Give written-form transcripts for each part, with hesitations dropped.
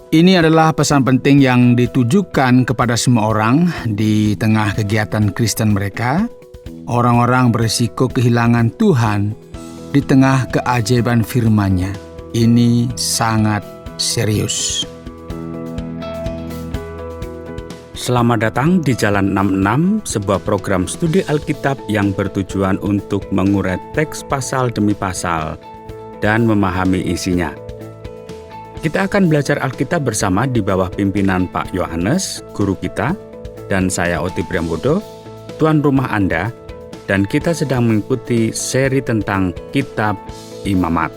Ini adalah pesan penting yang ditujukan kepada semua orang di tengah kegiatan Kristen mereka. Orang-orang berisiko kehilangan Tuhan di tengah keajaiban firman-Nya. Ini sangat serius. Selamat datang di Jalan 66, sebuah program studi Alkitab yang bertujuan untuk mengurai teks pasal demi pasal dan memahami isinya. Kita akan belajar Alkitab bersama di bawah pimpinan Pak Yohanes, guru kita, dan saya Oti Priambodo, tuan rumah Anda, dan kita sedang mengikuti seri tentang Kitab Imamat.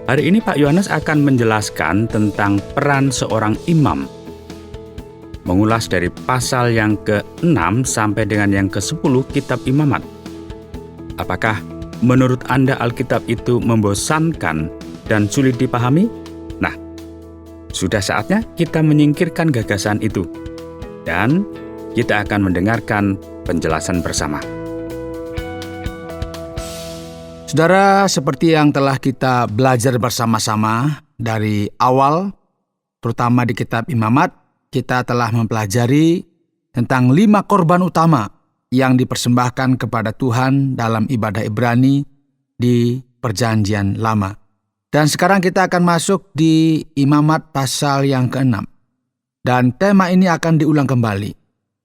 Hari ini Pak Yohanes akan menjelaskan tentang peran seorang imam, mengulas dari pasal yang ke-6 sampai dengan yang ke-10 Kitab Imamat. Apakah menurut Anda Alkitab itu membosankan dan sulit dipahami? Nah, sudah saatnya kita menyingkirkan gagasan itu. Dan kita akan mendengarkan penjelasan bersama. Saudara, seperti yang telah kita belajar bersama-sama dari awal, terutama di Kitab Imamat, kita telah mempelajari tentang 5 korban utama yang dipersembahkan kepada Tuhan dalam ibadah Ibrani di Perjanjian Lama. Dan sekarang kita akan masuk di Imamat pasal yang ke-6. Dan tema ini akan diulang kembali.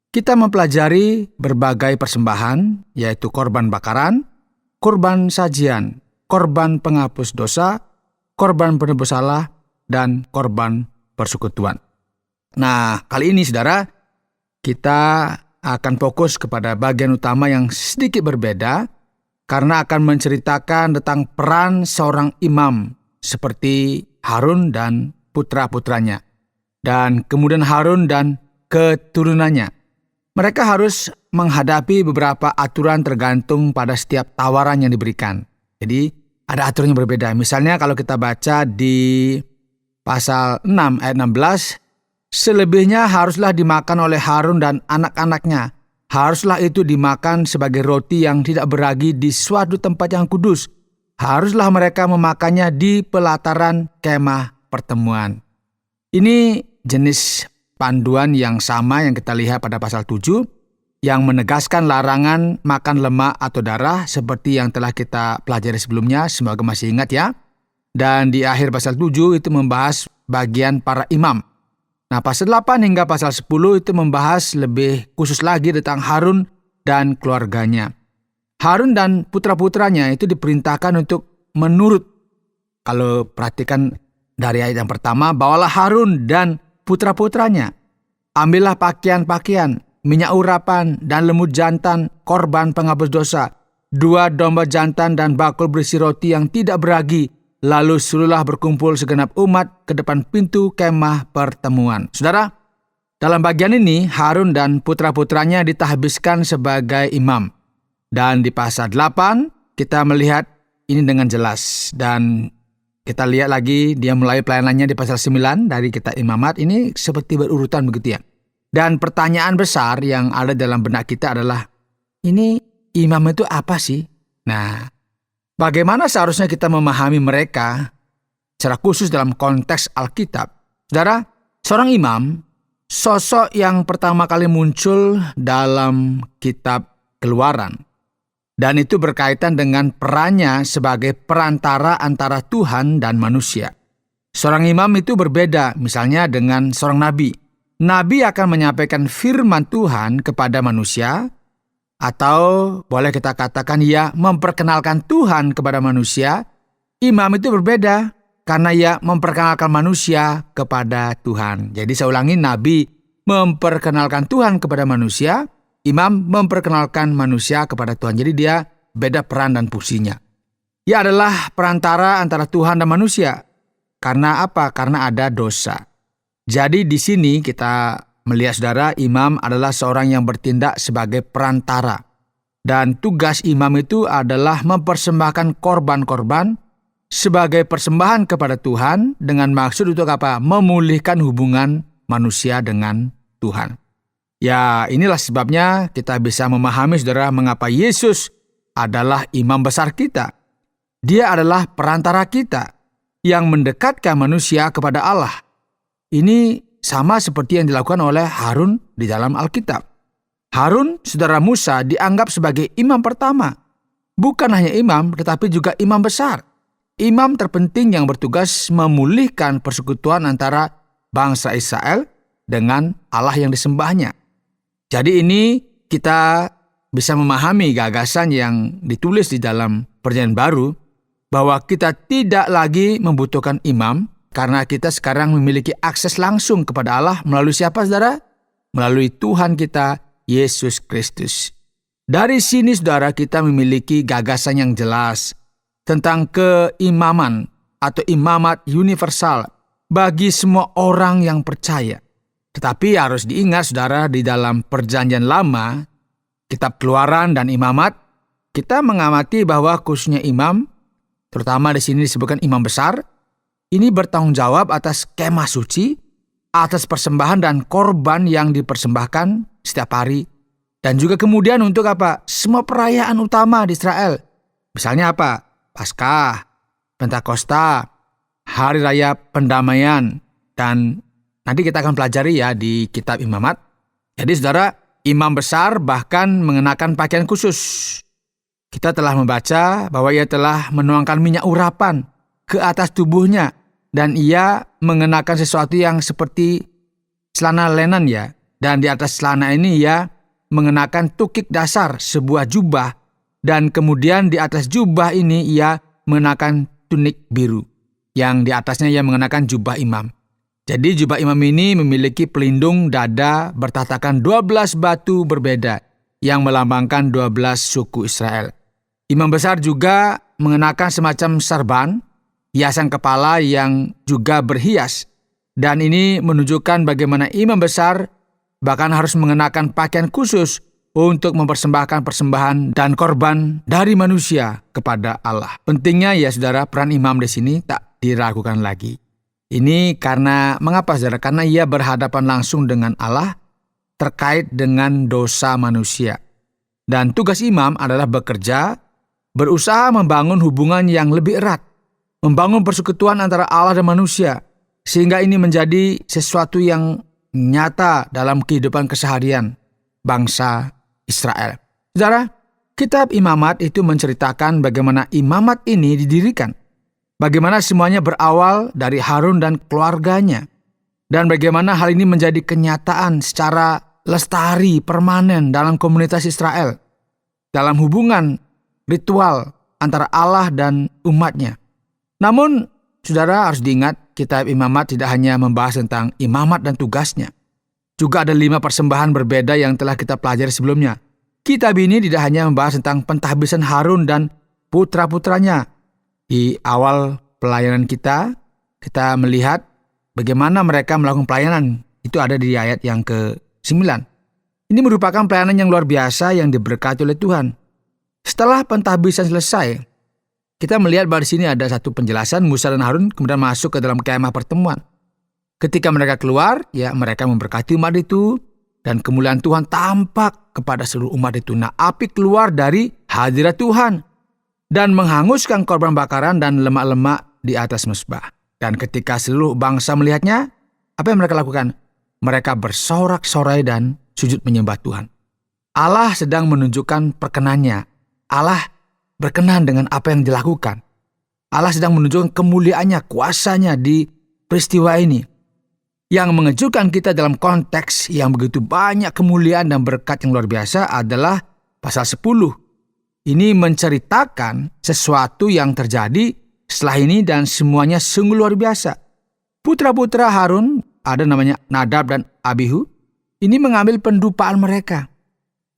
Kita mempelajari berbagai persembahan, yaitu korban bakaran, korban sajian, korban penghapus dosa, korban penebus salah, dan korban persekutuan. Nah, kali ini saudara, kita akan fokus kepada bagian utama yang sedikit berbeda, karena akan menceritakan tentang peran seorang imam seperti Harun dan putra-putranya. Dan kemudian Harun dan keturunannya. Mereka harus menghadapi beberapa aturan tergantung pada setiap tawaran yang diberikan. Jadi ada aturan yang berbeda. Misalnya kalau kita baca di pasal 6 ayat 16, selebihnya haruslah dimakan oleh Harun dan anak-anaknya. Haruslah itu dimakan sebagai roti yang tidak beragi di suatu tempat yang kudus. Haruslah mereka memakannya di pelataran kemah pertemuan. Ini jenis panduan yang sama yang kita lihat pada pasal 7, yang menegaskan larangan makan lemak atau darah seperti yang telah kita pelajari sebelumnya, semoga masih ingat ya. Dan di akhir pasal 7 itu membahas bagian para imam. Nah, pasal 8 hingga pasal 10 itu membahas lebih khusus lagi tentang Harun dan keluarganya. Harun dan putra-putranya itu diperintahkan untuk menurut. Kalau perhatikan dari ayat yang pertama, bawalah Harun dan putra-putranya. Ambillah pakaian-pakaian, minyak urapan, dan lemut jantan, korban penghapus dosa, 2 domba jantan dan bakul berisi roti yang tidak beragi. Lalu suruhlah berkumpul segenap umat ke depan pintu kemah pertemuan. Saudara, dalam bagian ini Harun dan putra-putranya ditahbiskan sebagai imam. Dan di pasal 8 kita melihat ini dengan jelas. Dan kita lihat lagi dia mulai pelayanannya di pasal 9 dari kitab Imamat. Ini seperti berurutan begitu ya. Dan pertanyaan besar yang ada dalam benak kita adalah, ini imam itu apa sih? Nah, bagaimana seharusnya kita memahami mereka secara khusus dalam konteks Alkitab? Saudara, seorang imam, sosok yang pertama kali muncul dalam kitab Keluaran. Dan itu berkaitan dengan perannya sebagai perantara antara Tuhan dan manusia. Seorang imam itu berbeda misalnya dengan seorang nabi. Nabi akan menyampaikan firman Tuhan kepada manusia, atau boleh kita katakan ia memperkenalkan Tuhan kepada manusia. Imam itu berbeda karena ia memperkenalkan manusia kepada Tuhan. Jadi saya ulangi, nabi memperkenalkan Tuhan kepada manusia, imam memperkenalkan manusia kepada Tuhan. Jadi dia beda peran dan fungsinya. Ia adalah perantara antara Tuhan dan manusia. Karena apa? Karena ada dosa. Jadi di sini kita melihat saudara, imam adalah seorang yang bertindak sebagai perantara. Dan tugas imam itu adalah mempersembahkan korban-korban sebagai persembahan kepada Tuhan dengan maksud untuk apa? Memulihkan hubungan manusia dengan Tuhan. Ya, inilah sebabnya kita bisa memahami saudara mengapa Yesus adalah imam besar kita. Dia adalah perantara kita yang mendekatkan manusia kepada Allah. Ini sama seperti yang dilakukan oleh Harun di dalam Alkitab. Harun, saudara Musa, dianggap sebagai imam pertama. Bukan hanya imam, tetapi juga imam besar. Imam terpenting yang bertugas memulihkan persekutuan antara bangsa Israel dengan Allah yang disembahnya. Jadi ini kita bisa memahami gagasan yang ditulis di dalam Perjanjian Baru, bahwa kita tidak lagi membutuhkan imam, karena kita sekarang memiliki akses langsung kepada Allah melalui siapa, saudara? Melalui Tuhan kita, Yesus Kristus. Dari sini, saudara, kita memiliki gagasan yang jelas tentang keimaman atau imamat universal bagi semua orang yang percaya. Tetapi harus diingat, saudara, di dalam Perjanjian Lama, Kitab Keluaran dan Imamat, kita mengamati bahwa khususnya imam, terutama di sini disebutkan imam besar, ini bertanggung jawab atas kemah suci, atas persembahan dan korban yang dipersembahkan setiap hari. Dan juga kemudian untuk apa? Semua perayaan utama di Israel. Misalnya apa? Paskah, Pentakosta, Hari Raya Pendamaian, dan nanti kita akan pelajari ya di kitab Imamat. Jadi saudara, imam besar bahkan mengenakan pakaian khusus. Kita telah membaca bahwa ia telah menuangkan minyak urapan ke atas tubuhnya, dan ia mengenakan sesuatu yang seperti celana lenan ya. Dan di atas celana ini ia mengenakan tukik dasar, sebuah jubah, dan kemudian di atas jubah ini ia mengenakan tunik biru, yang di atasnya ia mengenakan jubah imam. Jadi jubah imam ini memiliki pelindung dada bertatakan 12 batu berbeda yang melambangkan 12 suku Israel. Imam besar juga mengenakan semacam sarban, hiasan kepala yang juga berhias, dan ini menunjukkan bagaimana imam besar bahkan harus mengenakan pakaian khusus untuk mempersembahkan persembahan dan korban dari manusia kepada Allah. Pentingnya ya saudara, peran imam di sini tak diragukan lagi. Ini karena, mengapa saudara? Karena ia berhadapan langsung dengan Allah terkait dengan dosa manusia. Dan tugas imam adalah bekerja, berusaha membangun hubungan yang lebih erat, membangun persekutuan antara Allah dan manusia, sehingga ini menjadi sesuatu yang nyata dalam kehidupan keseharian bangsa Israel. Saudara, kitab Imamat itu menceritakan bagaimana imamat ini didirikan. Bagaimana semuanya berawal dari Harun dan keluarganya. Dan bagaimana hal ini menjadi kenyataan secara lestari, permanen dalam komunitas Israel. Dalam hubungan ritual antara Allah dan umatnya. Namun, saudara harus diingat, kitab Imamat tidak hanya membahas tentang imamat dan tugasnya. Juga ada 5 persembahan berbeda yang telah kita pelajari sebelumnya. Kitab ini tidak hanya membahas tentang pentahbisan Harun dan putra-putranya. Di awal pelayanan kita melihat bagaimana mereka melakukan pelayanan. Itu ada di ayat yang ke-9. Ini merupakan pelayanan yang luar biasa yang diberkati oleh Tuhan. Setelah pentahbisan selesai, kita melihat bahwa di sini ada satu penjelasan, Musa dan Harun kemudian masuk ke dalam kemah pertemuan. Ketika mereka keluar, ya mereka memberkati umat itu, dan kemuliaan Tuhan tampak kepada seluruh umat itu. Nah, api keluar dari hadirat Tuhan dan menghanguskan korban bakaran dan lemak-lemak di atas mezbah. Dan ketika seluruh bangsa melihatnya, apa yang mereka lakukan? Mereka bersorak-sorai dan sujud menyembah Tuhan. Allah sedang menunjukkan perkenannya. Allah berkenan dengan apa yang dilakukan. Allah sedang menunjukkan kemuliaannya, kuasanya di peristiwa ini. Yang mengejutkan kita dalam konteks yang begitu banyak kemuliaan dan berkat yang luar biasa adalah pasal 10. Ini menceritakan sesuatu yang terjadi setelah ini dan semuanya sungguh luar biasa. Putra-putra Harun, ada namanya Nadab dan Abihu, ini mengambil pendupaan mereka,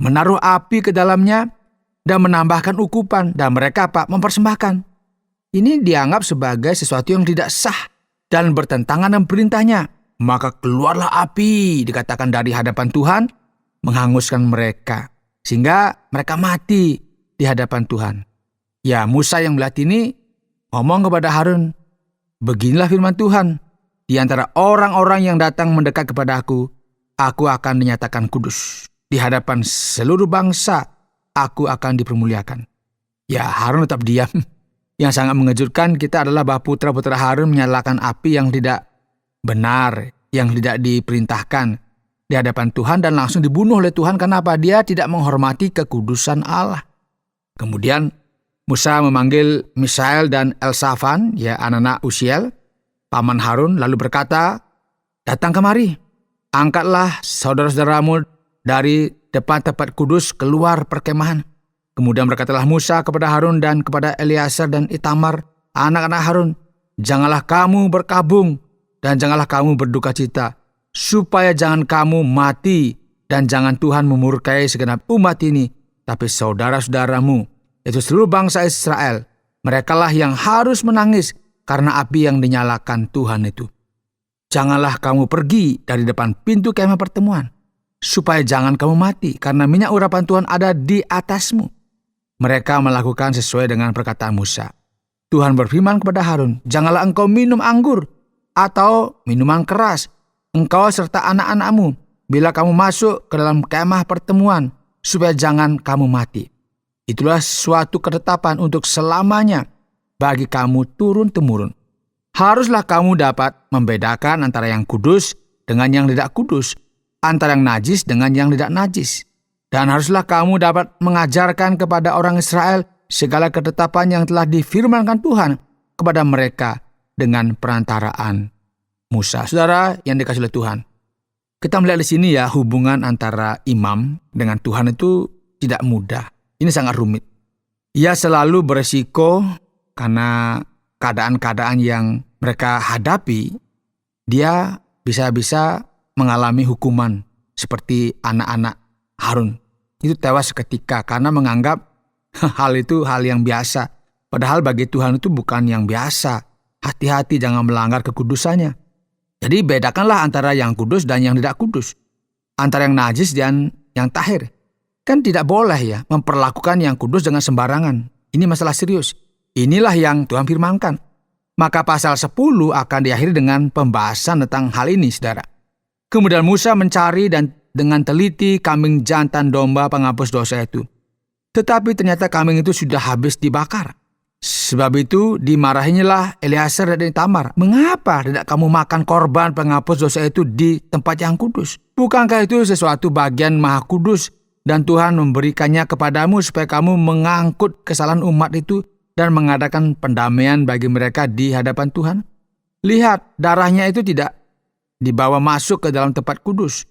menaruh api ke dalamnya, dan menambahkan ukupan, dan mereka mempersembahkan. Ini dianggap sebagai sesuatu yang tidak sah dan bertentangan dengan perintahnya. Maka keluarlah api, dikatakan dari hadapan Tuhan, menghanguskan mereka, sehingga mereka mati di hadapan Tuhan. Ya, Musa yang melihat ini ngomong kepada Harun, beginilah firman Tuhan, di antara orang-orang yang datang mendekat kepada aku akan dinyatakan kudus. Di hadapan seluruh bangsa, aku akan dipermuliakan. Ya, Harun tetap diam. Yang sangat mengejutkan kita adalah bahwa putra-putra Harun menyalakan api yang tidak benar, yang tidak diperintahkan di hadapan Tuhan dan langsung dibunuh oleh Tuhan karena apa? Dia tidak menghormati kekudusan Allah. Kemudian Musa memanggil Mishael dan Elsafan, ya anak-anak Uziel, paman Harun, lalu berkata, "Datang kemari, angkatlah saudara-saudaramu dari depan tempat kudus keluar perkemahan." Kemudian berkatalah Musa kepada Harun dan kepada Eleazar dan Itamar, anak-anak Harun, "Janganlah kamu berkabung dan janganlah kamu berduka cita, supaya jangan kamu mati dan jangan Tuhan memurkai segenap umat ini, tapi saudara-saudaramu, yaitu seluruh bangsa Israel, merekalah yang harus menangis karena api yang dinyalakan Tuhan itu. Janganlah kamu pergi dari depan pintu kemah pertemuan, supaya jangan kamu mati, karena minyak urapan Tuhan ada di atasmu." Mereka melakukan sesuai dengan perkataan Musa. Tuhan berfirman kepada Harun, "Janganlah engkau minum anggur atau minuman keras, engkau serta anak-anakmu, bila kamu masuk ke dalam kemah pertemuan, supaya jangan kamu mati. Itulah suatu ketetapan untuk selamanya bagi kamu turun-temurun. Haruslah kamu dapat membedakan antara yang kudus dengan yang tidak kudus, antara yang najis dengan yang tidak najis. Dan haruslah kamu dapat mengajarkan kepada orang Israel segala ketetapan yang telah difirmankan Tuhan kepada mereka dengan perantaraan Musa." Saudara yang dikasihi oleh Tuhan, kita melihat di sini ya, hubungan antara imam dengan Tuhan itu tidak mudah. Ini sangat rumit. Ia selalu beresiko karena keadaan-keadaan yang mereka hadapi, dia bisa-bisa mengalami hukuman seperti anak-anak Harun. Itu tewas seketika karena menganggap hal itu hal yang biasa. Padahal bagi Tuhan itu bukan yang biasa. Hati-hati jangan melanggar kekudusannya. Jadi bedakanlah antara yang kudus dan yang tidak kudus. Antara yang najis dan yang tahir. Kan tidak boleh ya memperlakukan yang kudus dengan sembarangan. Ini masalah serius. Inilah yang Tuhan firmankan. Maka pasal 10 akan diakhiri dengan pembahasan tentang hal ini, saudara. Kemudian Musa mencari dan dengan teliti kambing jantan domba penghapus dosa itu. Tetapi ternyata kambing itu sudah habis dibakar. Sebab itu dimarahinyalah Eleazar dan Itamar. "Mengapa tidak kamu makan korban penghapus dosa itu di tempat yang kudus? Bukankah itu sesuatu bagian maha kudus dan Tuhan memberikannya kepadamu supaya kamu mengangkut kesalahan umat itu dan mengadakan pendamaian bagi mereka di hadapan Tuhan? Lihat, darahnya itu tidak dibawa masuk ke dalam tempat kudus.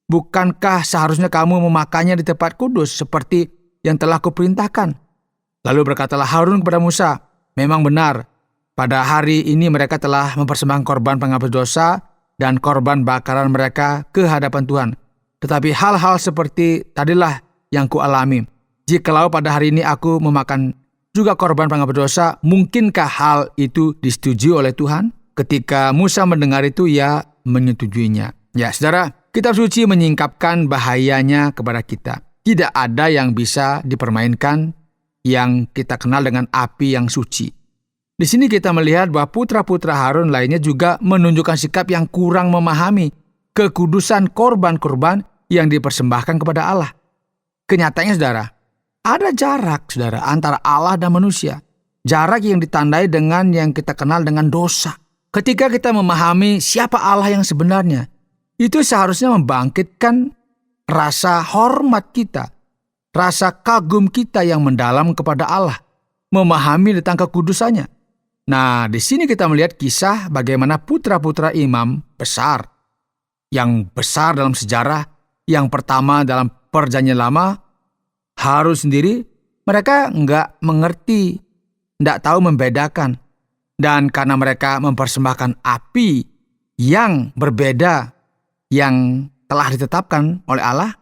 Bukankah seharusnya kamu memakannya di tempat kudus seperti yang telah kuperintahkan?" Lalu berkatalah Harun kepada Musa, "Memang benar, pada hari ini mereka telah mempersembahkan korban penghapus dosa dan korban bakaran mereka ke hadapan Tuhan. Tetapi hal-hal seperti tadilah yang kualami. Jikalau pada hari ini aku memakan juga korban penghapus dosa, mungkinkah hal itu disetujui oleh Tuhan?" Ketika Musa mendengar itu, ia menyetujuinya. Ya, saudara, kitab suci menyingkapkan bahayanya kepada kita. Tidak ada yang bisa dipermainkan yang kita kenal dengan api yang suci. Di sini kita melihat bahwa putra-putra Harun lainnya juga menunjukkan sikap yang kurang memahami kekudusan korban-korban yang dipersembahkan kepada Allah. Kenyataannya, saudara, ada jarak, saudara, antara Allah dan manusia. Jarak yang ditandai dengan yang kita kenal dengan dosa. Ketika kita memahami siapa Allah yang sebenarnya, itu seharusnya membangkitkan rasa hormat kita, rasa kagum kita yang mendalam kepada Allah, memahami tentang kekudusannya. Nah, di sini kita melihat kisah bagaimana putra-putra imam besar, yang besar dalam sejarah, yang pertama dalam Perjanjian Lama, Harun sendiri, mereka nggak mengerti, nggak tahu membedakan. Dan karena mereka mempersembahkan api yang berbeda, yang telah ditetapkan oleh Allah,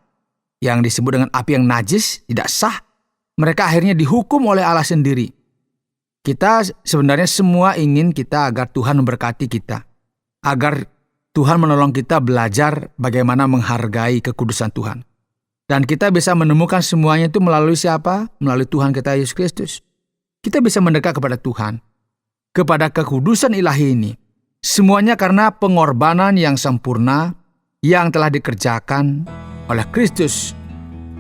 yang disebut dengan api yang najis, tidak sah, mereka akhirnya dihukum oleh Allah sendiri. Kita sebenarnya semua ingin kita agar Tuhan memberkati kita, agar Tuhan menolong kita belajar bagaimana menghargai kekudusan Tuhan. Dan kita bisa menemukan semuanya itu melalui siapa? Melalui Tuhan kita Yesus Kristus. Kita bisa mendekat kepada Tuhan, kepada kekudusan ilahi ini. Semuanya karena pengorbanan yang sempurna yang telah dikerjakan oleh Kristus.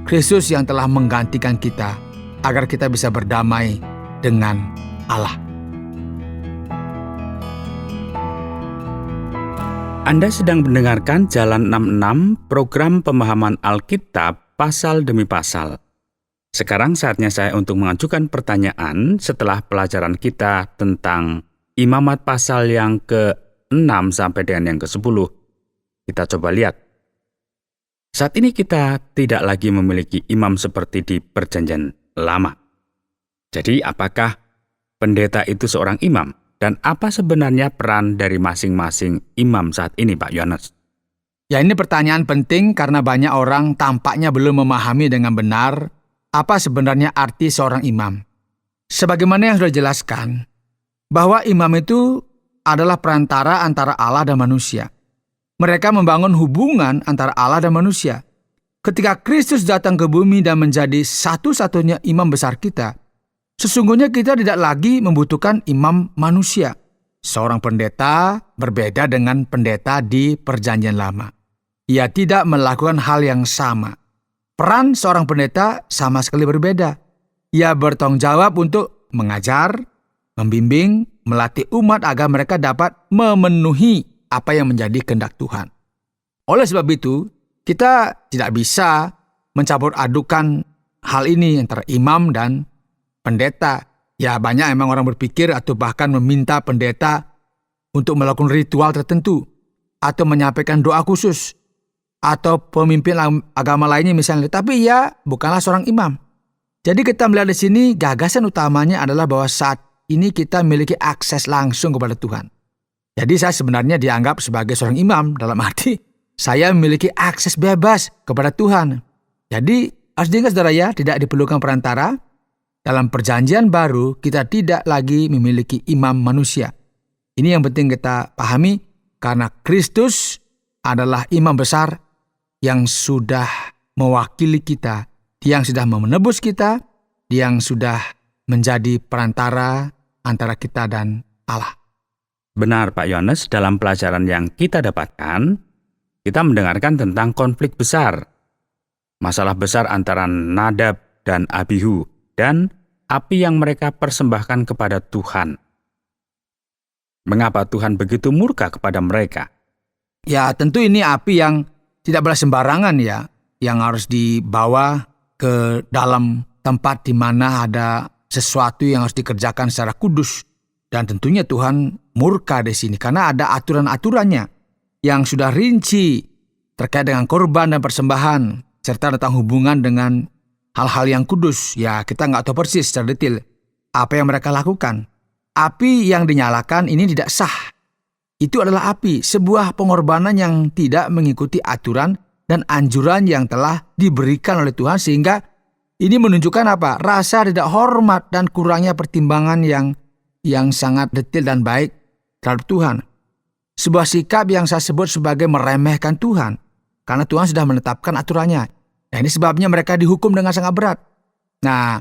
Kristus yang telah menggantikan kita agar kita bisa berdamai dengan Allah. Anda sedang mendengarkan Jalan 66, program pemahaman Alkitab pasal demi pasal. Sekarang saatnya saya untuk mengajukan pertanyaan setelah pelajaran kita tentang imamat pasal yang ke-6 sampai dengan yang ke-10. Kita coba lihat. Saat ini kita tidak lagi memiliki imam seperti di Perjanjian Lama. Jadi apakah pendeta itu seorang imam? Dan apa sebenarnya peran dari masing-masing imam saat ini, Pak Yohanes? Ya, ini pertanyaan penting karena banyak orang tampaknya belum memahami dengan benar apa sebenarnya arti seorang imam. Sebagaimana yang sudah dijelaskan, bahwa imam itu adalah perantara antara Allah dan manusia. Mereka membangun hubungan antara Allah dan manusia. Ketika Kristus datang ke bumi dan menjadi satu-satunya imam besar kita, sesungguhnya kita tidak lagi membutuhkan imam manusia. Seorang pendeta berbeda dengan pendeta di Perjanjian Lama. Ia tidak melakukan hal yang sama. Peran seorang pendeta sama sekali berbeda. Ia bertanggung jawab untuk mengajar, membimbing, melatih umat agar mereka dapat memenuhi apa yang menjadi kehendak Tuhan. Oleh sebab itu, kita tidak bisa mencampur adukan hal ini antara imam dan pendeta. Ya, banyak emang orang berpikir atau bahkan meminta pendeta untuk melakukan ritual tertentu atau menyampaikan doa khusus atau pemimpin agama lainnya misalnya. Tapi ia bukanlah seorang imam. Jadi kita melihat di sini gagasan utamanya adalah bahwa saat ini kita memiliki akses langsung kepada Tuhan. Jadi saya sebenarnya dianggap sebagai seorang imam dalam arti saya memiliki akses bebas kepada Tuhan. Jadi harus diingat saudara ya, tidak diperlukan perantara. Dalam perjanjian baru, kita tidak lagi memiliki imam manusia. Ini yang penting kita pahami, karena Kristus adalah imam besar yang sudah mewakili kita, yang sudah menebus kita, yang sudah menjadi perantara antara kita dan Allah. Benar, Pak Yohanes, dalam pelajaran yang kita dapatkan, kita mendengarkan tentang konflik besar. Masalah besar antara Nadab dan Abihu, dan api yang mereka persembahkan kepada Tuhan. Mengapa Tuhan begitu murka kepada mereka? Ya, tentu ini api yang tidak boleh sembarangan ya, yang harus dibawa ke dalam tempat di mana ada sesuatu yang harus dikerjakan secara kudus. Dan tentunya Tuhan murka di sini karena ada aturan-aturannya yang sudah rinci terkait dengan korban dan persembahan, serta tentang hubungan dengan hal-hal yang kudus. Ya, kita nggak tahu persis secara detail apa yang mereka lakukan. Api yang dinyalakan ini tidak sah. Itu adalah api, sebuah pengorbanan yang tidak mengikuti aturan dan anjuran yang telah diberikan oleh Tuhan, sehingga ini menunjukkan apa? Rasa tidak hormat dan kurangnya pertimbangan yang sangat detail dan baik terhadap Tuhan. Sebuah sikap yang saya sebut sebagai meremehkan Tuhan, karena Tuhan sudah menetapkan aturannya. Nah, ini sebabnya mereka dihukum dengan sangat berat. Nah,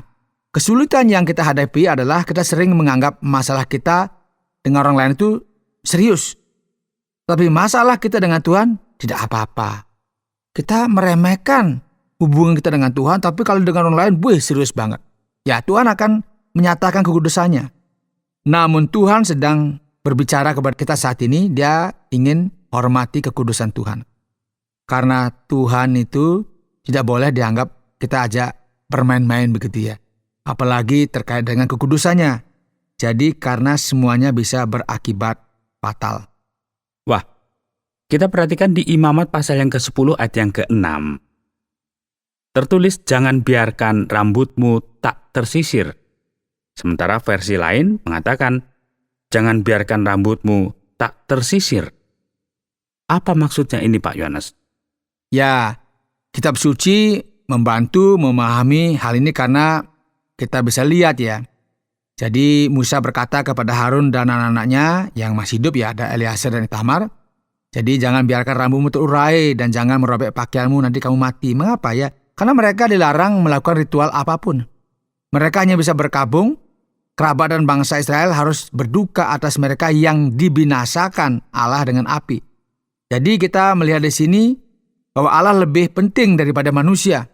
kesulitan yang kita hadapi adalah kita sering menganggap masalah kita dengan orang lain itu serius. Tapi masalah kita dengan Tuhan tidak apa-apa. Kita meremehkan hubungan kita dengan Tuhan, tapi kalau dengan orang lain, serius banget. Ya, Tuhan akan menyatakan kekudusannya. Namun Tuhan sedang berbicara kepada kita saat ini, Dia ingin hormati kekudusan Tuhan. Karena Tuhan itu tidak boleh dianggap kita ajak bermain-main begitu ya. Apalagi terkait dengan kekudusannya. Jadi karena semuanya bisa berakibat fatal. Wah, kita perhatikan di Imamat pasal yang ke-10 ayat yang ke-6. Tertulis, jangan biarkan rambutmu tak tersisir. Sementara versi lain mengatakan, jangan biarkan rambutmu tak tersisir. Apa maksudnya ini, Pak Yohanes? Ya, kitab suci membantu memahami hal ini karena kita bisa lihat ya. Jadi Musa berkata kepada Harun dan anak-anaknya yang masih hidup ya, ada Eliezer dan Itamar. Jadi jangan biarkan rambutmu terurai dan jangan merobek pakaianmu, nanti kamu mati. Mengapa ya? Karena mereka dilarang melakukan ritual apapun. Mereka hanya bisa berkabung. Kerabat dan bangsa Israel harus berduka atas mereka yang dibinasakan Allah dengan api. Jadi kita melihat di sini bahwa Allah lebih penting daripada manusia.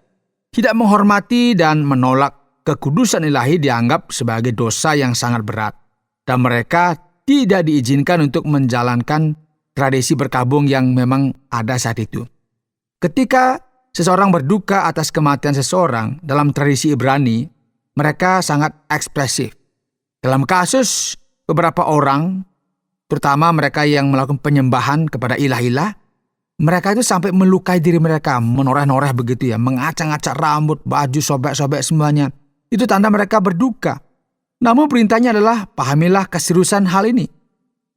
Tidak menghormati dan menolak kekudusan ilahi dianggap sebagai dosa yang sangat berat. Dan mereka tidak diizinkan untuk menjalankan tradisi berkabung yang memang ada saat itu. Ketika seseorang berduka atas kematian seseorang dalam tradisi Ibrani, mereka sangat ekspresif. Dalam kasus beberapa orang, terutama mereka yang melakukan penyembahan kepada ilah-ilah, mereka itu sampai melukai diri mereka, menoreh-noreh begitu ya, mengacak-acak rambut, baju, sobek-sobek semuanya. Itu tanda mereka berduka. Namun perintahnya adalah pahamilah keseriusan hal ini.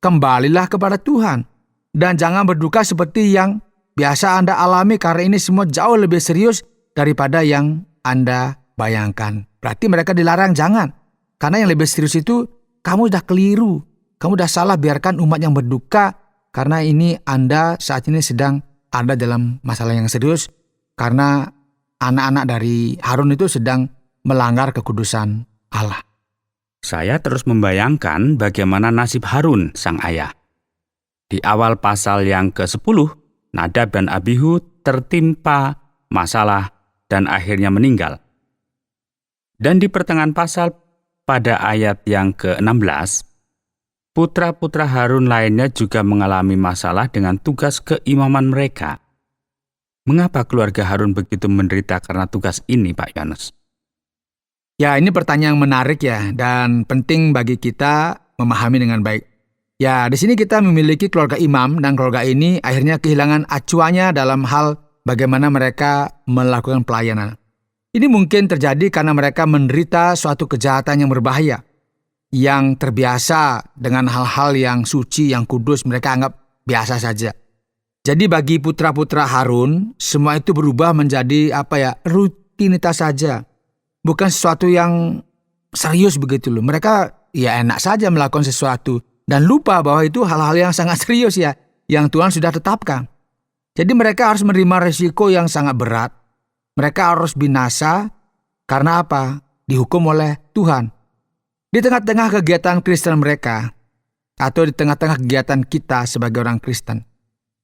Kembalilah kepada Tuhan. Dan jangan berduka seperti yang biasa Anda alami, karena ini semua jauh lebih serius daripada yang Anda bayangkan. Berarti mereka dilarang jangan. Karena yang lebih serius itu, kamu sudah keliru. Kamu sudah salah biarkan umat yang berduka, karena ini Anda saat ini sedang ada dalam masalah yang serius, karena anak-anak dari Harun itu sedang melanggar kekudusan Allah. Saya terus membayangkan bagaimana nasib Harun, sang ayah. Di awal pasal yang ke-10, Nadab dan Abihu tertimpa masalah dan akhirnya meninggal. Dan di pertengahan pasal pada ayat yang ke-16, putra-putra Harun lainnya juga mengalami masalah dengan tugas keimaman mereka. Mengapa keluarga Harun begitu menderita karena tugas ini, Pak Yohanes? Ya, ini pertanyaan yang menarik ya, dan penting bagi kita memahami dengan baik. Ya, di sini kita memiliki keluarga imam, dan keluarga ini akhirnya kehilangan acuannya dalam hal bagaimana mereka melakukan pelayanan. Ini mungkin terjadi karena mereka menderita suatu kejahatan yang berbahaya, yang terbiasa dengan hal-hal yang suci, yang kudus, mereka anggap biasa saja. Jadi bagi putra-putra Harun, semua itu berubah menjadi rutinitas saja. Bukan sesuatu yang serius begitu loh. Mereka ya enak saja melakukan sesuatu dan lupa bahwa itu hal-hal yang sangat serius ya, yang Tuhan sudah tetapkan. Jadi mereka harus menerima resiko yang sangat berat. Mereka harus binasa karena apa? Dihukum oleh Tuhan. Di tengah-tengah kegiatan Kristen mereka, atau di tengah-tengah kegiatan kita sebagai orang Kristen.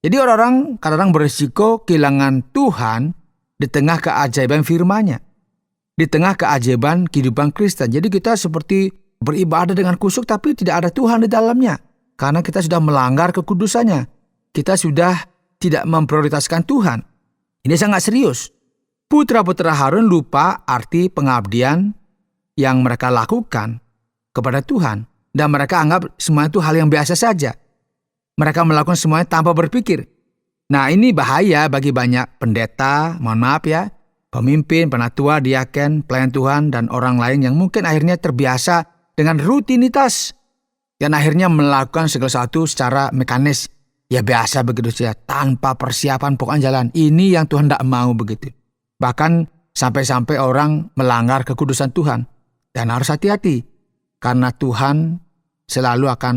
Jadi orang-orang kadang-kadang berisiko kehilangan Tuhan di tengah keajaiban firman-Nya, di tengah keajaiban kehidupan Kristen. Jadi kita seperti beribadah dengan kusuk tapi tidak ada Tuhan di dalamnya. Karena kita sudah melanggar kekudusannya. Kita sudah tidak memprioritaskan Tuhan. Ini sangat serius. Putra-putra Harun lupa arti pengabdian yang mereka lakukan kepada Tuhan. Dan mereka anggap semua itu hal yang biasa saja. Mereka melakukan semuanya tanpa berpikir. Nah, ini bahaya bagi banyak pendeta, pemimpin, penatua, diaken, pelayan Tuhan, dan orang lain yang mungkin akhirnya terbiasa dengan rutinitas. Dan akhirnya melakukan segala sesuatu secara mekanis. Ya biasa begitu saja, tanpa persiapan pokoknya jalan. Ini yang Tuhan tidak mau begitu. Bahkan sampai-sampai orang melanggar kekudusan Tuhan. Dan harus hati-hati. Karena Tuhan selalu akan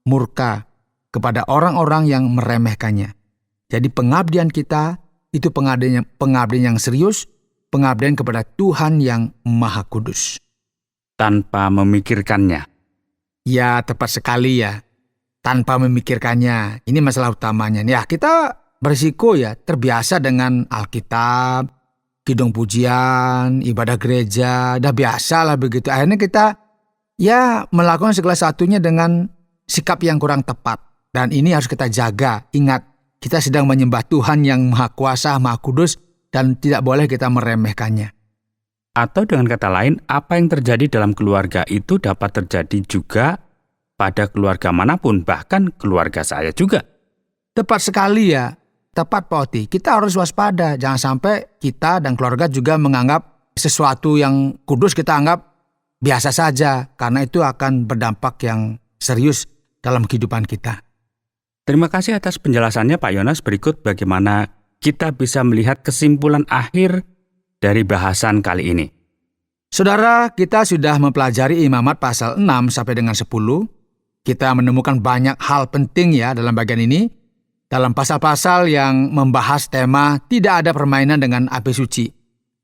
murka kepada orang-orang yang meremehkannya. Jadi pengabdian kita itu pengabdian yang serius, pengabdian kepada Tuhan yang Maha Kudus. Tanpa memikirkannya. Ya, tepat sekali ya. Tanpa memikirkannya. Ini masalah utamanya. Ya, kita berisiko ya terbiasa dengan Alkitab, kidung pujian, ibadah gereja, udah biasa lah begitu. Akhirnya kita ya melakukan segala satunya dengan sikap yang kurang tepat. Dan ini harus kita jaga. Ingat, kita sedang menyembah Tuhan yang Maha Kuasa, Maha Kudus, dan tidak boleh kita meremehkannya. Atau dengan kata lain, apa yang terjadi dalam keluarga itu dapat terjadi juga pada keluarga manapun, bahkan keluarga saya juga. Tepat sekali ya, tepat Pak Oti. Kita harus waspada, jangan sampai kita dan keluarga juga menganggap sesuatu yang kudus kita anggap biasa saja, karena itu akan berdampak yang serius dalam kehidupan kita. Terima kasih atas penjelasannya Pak Yohanes. Berikut bagaimana kita bisa melihat kesimpulan akhir dari bahasan kali ini. Saudara, kita sudah mempelajari Imamat pasal 6 sampai dengan 10. Kita menemukan banyak hal penting ya dalam bagian ini. Dalam pasal-pasal yang membahas tema tidak ada permainan dengan api suci.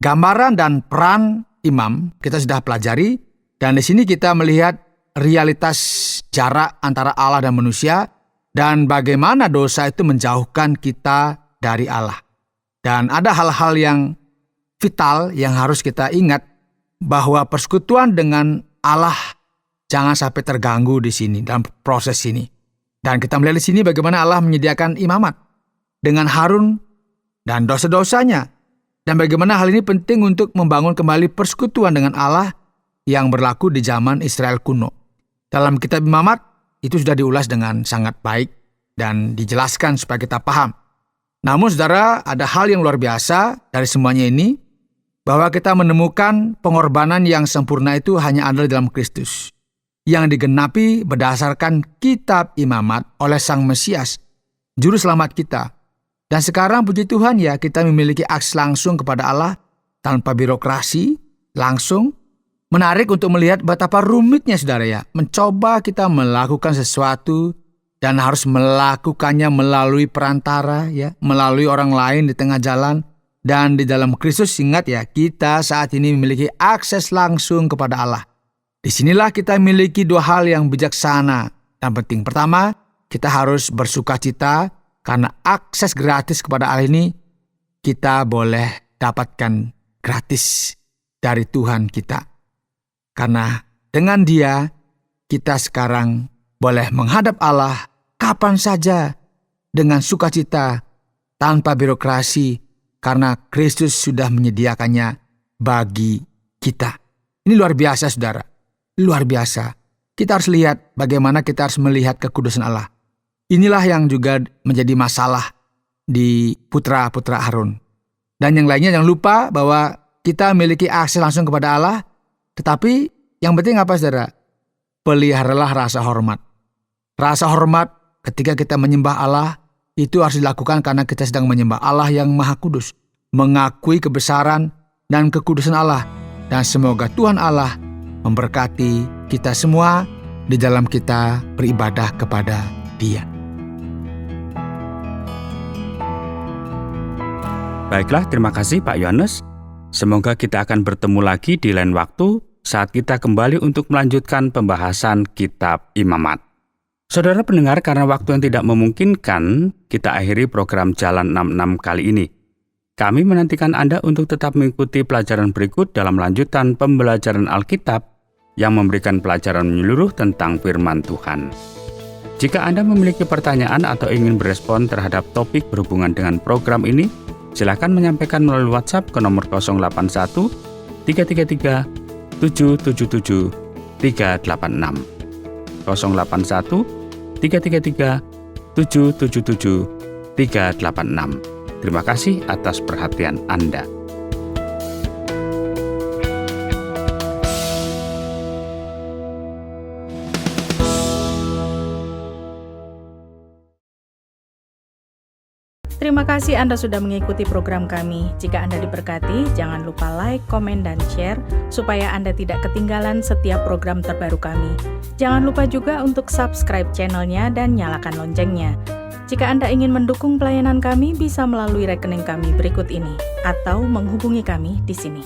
Gambaran dan peran imam kita sudah pelajari. Dan di sini kita melihat realitas jarak antara Allah dan manusia. Dan bagaimana dosa itu menjauhkan kita dari Allah. Dan ada hal-hal yang vital yang harus kita ingat, bahwa persekutuan dengan Allah jangan sampai terganggu di sini dalam proses ini. Dan kita melihat di sini bagaimana Allah menyediakan imamat dengan Harun dan dosa-dosanya. Dan bagaimana hal ini penting untuk membangun kembali persekutuan dengan Allah yang berlaku di zaman Israel kuno. Dalam kitab Imamat itu sudah diulas dengan sangat baik dan dijelaskan supaya kita paham. Namun saudara, ada hal yang luar biasa dari semuanya ini, bahwa kita menemukan pengorbanan yang sempurna itu hanya ada dalam Kristus, yang digenapi berdasarkan kitab Imamat oleh Sang Mesias, Juru Selamat kita. Dan sekarang puji Tuhan ya, kita memiliki akses langsung kepada Allah tanpa birokrasi, langsung. Menarik untuk melihat betapa rumitnya saudara ya, mencoba kita melakukan sesuatu dan harus melakukannya melalui perantara ya, melalui orang lain di tengah jalan. Dan di dalam Kristus, ingat ya, kita saat ini memiliki akses langsung kepada Allah. Disinilah kita memiliki dua hal yang bijaksana dan penting. Pertama, kita harus bersukacita karena akses gratis kepada Allah ini kita boleh dapatkan gratis dari Tuhan kita. Karena dengan Dia, kita sekarang boleh menghadap Allah kapan saja dengan sukacita, tanpa birokrasi, karena Kristus sudah menyediakannya bagi kita. Ini luar biasa saudara, luar biasa. Kita harus lihat bagaimana kita harus melihat kekudusan Allah. Inilah yang juga menjadi masalah di putra-putra Harun. Dan yang lainnya jangan lupa bahwa kita memiliki akses langsung kepada Allah, tetapi yang penting apa saudara? Peliharalah rasa hormat. Rasa hormat ketika kita menyembah Allah itu harus dilakukan karena kita sedang menyembah Allah yang Maha Kudus, mengakui kebesaran dan kekudusan Allah. Dan semoga Tuhan Allah memberkati kita semua di dalam kita beribadah kepada Dia. Baiklah, terima kasih Pak Yohanes. Semoga kita akan bertemu lagi di lain waktu saat kita kembali untuk melanjutkan pembahasan kitab Imamat. Saudara pendengar, karena waktu yang tidak memungkinkan, kita akhiri program Jalan 66 kali ini. Kami menantikan Anda untuk tetap mengikuti pelajaran berikut dalam lanjutan pembelajaran Alkitab yang memberikan pelajaran menyeluruh tentang firman Tuhan. Jika Anda memiliki pertanyaan atau ingin berespon terhadap topik berhubungan dengan program ini, silakan menyampaikan melalui WhatsApp ke nomor 081 333 777 386 081 333 777 386. Terima kasih atas perhatian Anda. Terima kasih Anda sudah mengikuti program kami. Jika Anda diberkati, jangan lupa like, komen, dan share supaya Anda tidak ketinggalan setiap program terbaru kami. Jangan lupa juga untuk subscribe channelnya dan nyalakan loncengnya. Jika Anda ingin mendukung pelayanan kami, bisa melalui rekening kami berikut ini atau menghubungi kami di sini.